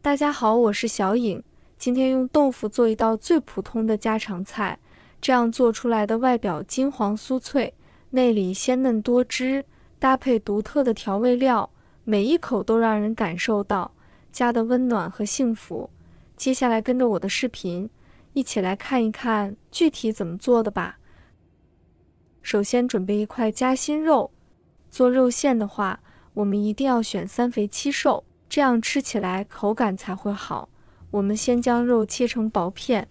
大家好，我是小颖。今天用豆腐做一道最普通的家常菜，这样做出来的外表金黄酥脆，内里鲜嫩多汁，搭配独特的调味料，每一口都让人感受到家的温暖和幸福。接下来跟着我的视频，一起来看一看具体怎么做的吧。首先准备一块夹心肉，做肉馅的话，我们一定要选3肥7瘦，这样吃起来口感才会好。我们先将肉切成薄片，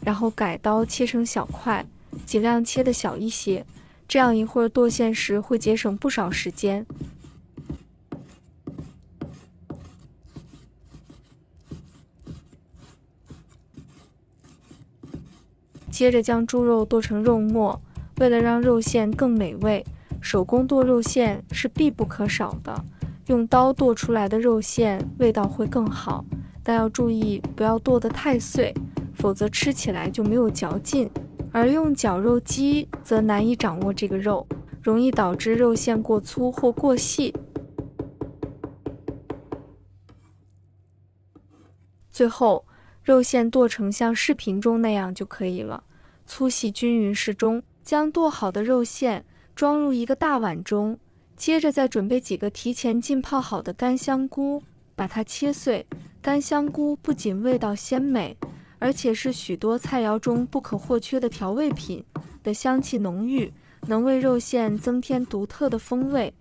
然后改刀切成小块，尽量切得小一些，这样一会儿剁馅时会节省不少时间。接着将猪肉剁成肉末，为了让肉馅更美味，手工剁肉馅是必不可少的。用刀剁出来的肉馅味道会更好，但要注意不要剁得太碎，否则吃起来就没有嚼劲。而用绞肉机则难以掌握这个肉，容易导致肉馅过粗或过细。最后，肉馅剁成像视频中那样就可以了，粗细均匀适中。将剁好的肉馅装入一个大碗中，接着再准备几个提前浸泡好的干香菇，把它切碎。干香菇不仅味道鲜美，而且是许多菜肴中不可或缺的调味品，的香气浓郁，能为肉馅增添独特的风味。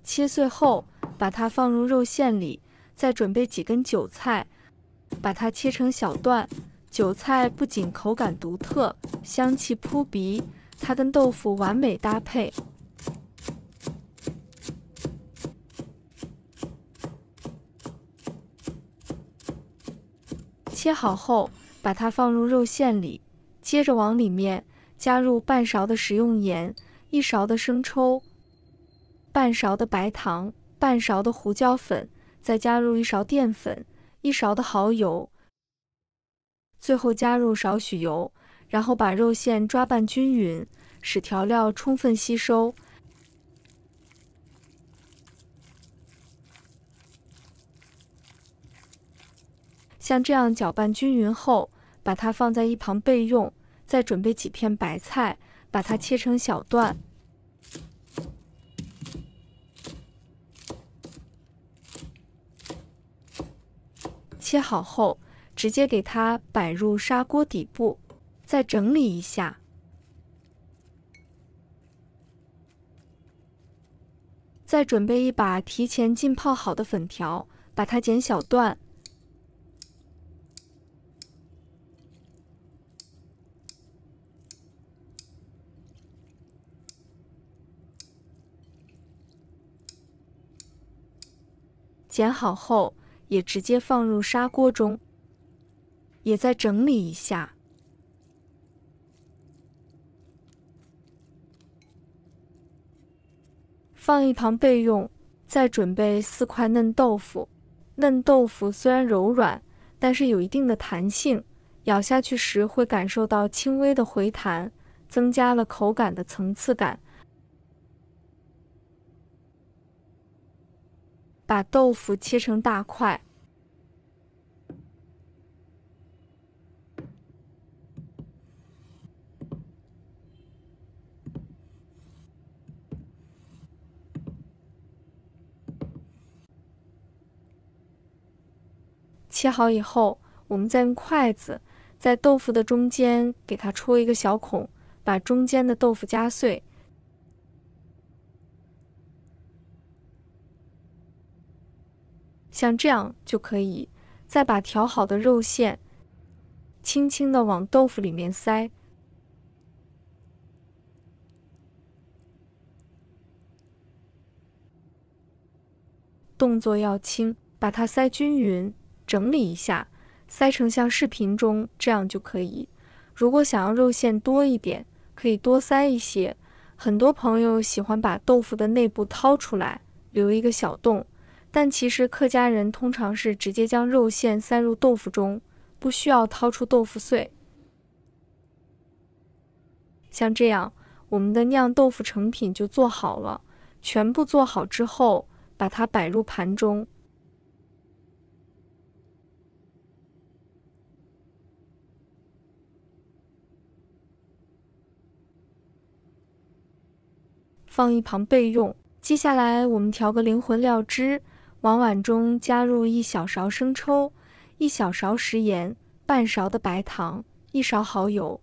切碎后，把它放入肉馅里，再准备几根韭菜，把它切成小段。韭菜不仅口感独特，香气扑鼻，它跟豆腐完美搭配。切好后，把它放入肉馅里，接着往里面加入半勺的食用盐、1勺的生抽、半勺的白糖、半勺的胡椒粉，再加入1勺淀粉、1勺的蚝油，最后加入少许油，然后把肉馅抓拌均匀，使调料充分吸收。像这样搅拌均匀后，把它放在一旁备用。再准备几片白菜，把它切成小段。切好后，直接给它摆入砂锅底部，再整理一下。再准备一把提前浸泡好的粉条，把它剪小段。剪好后，也直接放入砂锅中，也再整理一下。放一旁备用。再准备4块嫩豆腐。嫩豆腐虽然柔软，但是有一定的弹性，咬下去时会感受到轻微的回弹，增加了口感的层次感。把豆腐切成大块，切好以后，我们再用筷子在豆腐的中间给它戳一个小孔，把中间的豆腐夹碎。像这样就可以。再把调好的肉馅轻轻地往豆腐里面塞，动作要轻，把它塞均匀，整理一下，塞成像视频中这样就可以。如果想要肉馅多一点，可以多塞一些，很多朋友喜欢把豆腐的内部掏出来，留一个小洞，但其实客家人通常是直接将肉馅塞入豆腐中，不需要掏出豆腐碎。像这样，我们的酿豆腐成品就做好了。全部做好之后，把它摆入盘中。放一旁备用。接下来我们调个灵魂料汁，往碗中加入1小勺生抽、1小勺食盐、半勺的白糖、1勺蚝油、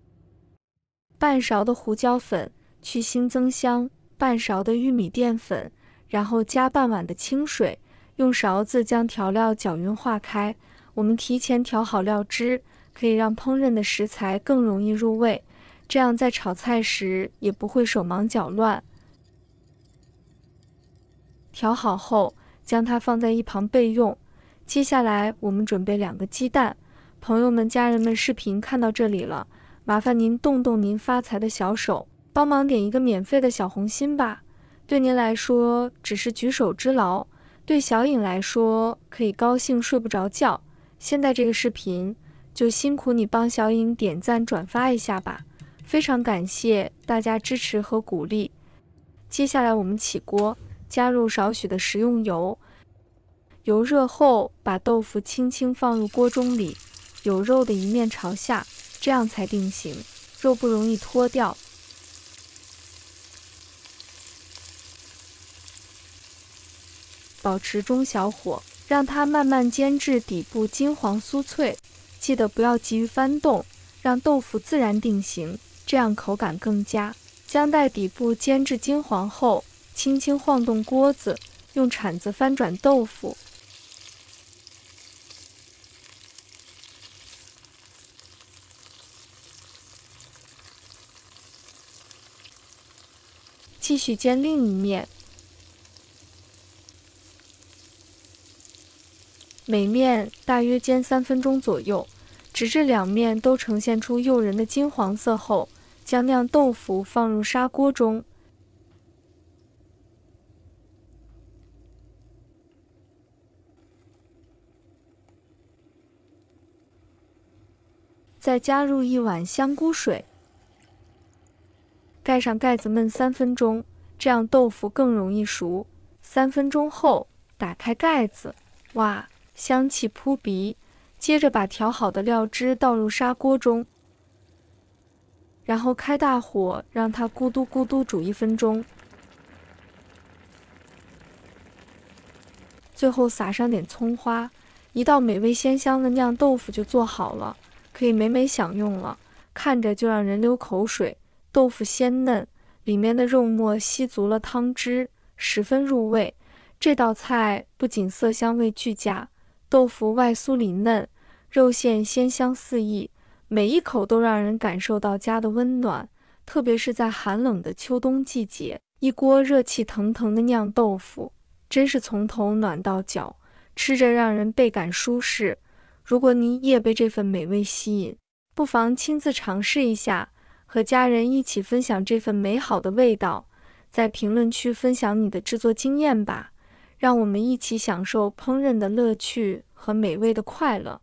半勺的胡椒粉，去腥增香，半勺的玉米淀粉，然后加半碗的清水，用勺子将调料搅匀化开。我们提前调好料汁，可以让烹饪的食材更容易入味，这样在炒菜时也不会手忙脚乱。调好后，将它放在一旁备用。接下来我们准备2个鸡蛋。朋友们、家人们，视频看到这里了，麻烦您动动您发财的小手，帮忙点一个免费的小红心吧。对您来说只是举手之劳，对小颖来说可以高兴睡不着觉。现在这个视频就辛苦你帮小颖点赞转发一下吧，非常感谢大家支持和鼓励。接下来我们起锅，加入少许的食用油，油热后把豆腐轻轻放入锅中里，有肉的一面朝下，这样才定型，肉不容易脱掉。保持中小火，让它慢慢煎至底部金黄酥脆，记得不要急于翻动，让豆腐自然定型，这样口感更佳。将待底部煎至金黄后，轻轻晃动锅子，用铲子翻转豆腐。继续煎另一面，每面大约煎3分钟左右，直至2面都呈现出诱人的金黄色后，将酿豆腐放入砂锅中。再加入1碗香菇水，盖上盖子焖3分钟，这样豆腐更容易熟。3分钟后，打开盖子，哇，香气扑鼻。接着把调好的料汁倒入砂锅中，然后开大火，让它咕嘟咕嘟煮1分钟。最后撒上点葱花，一道美味鲜香的酿豆腐就做好了，可以美美享用了，看着就让人流口水。豆腐鲜嫩，里面的肉末吸足了汤汁，十分入味。这道菜不仅色香味俱佳，豆腐外酥里嫩，肉馅鲜香四溢，每一口都让人感受到家的温暖。特别是在寒冷的秋冬季节，一锅热气腾腾的酿豆腐，真是从头暖到脚，吃着让人倍感舒适。如果您也被这份美味吸引，不妨亲自尝试一下，和家人一起分享这份美好的味道。在评论区分享你的制作经验吧，让我们一起享受烹饪的乐趣和美味的快乐。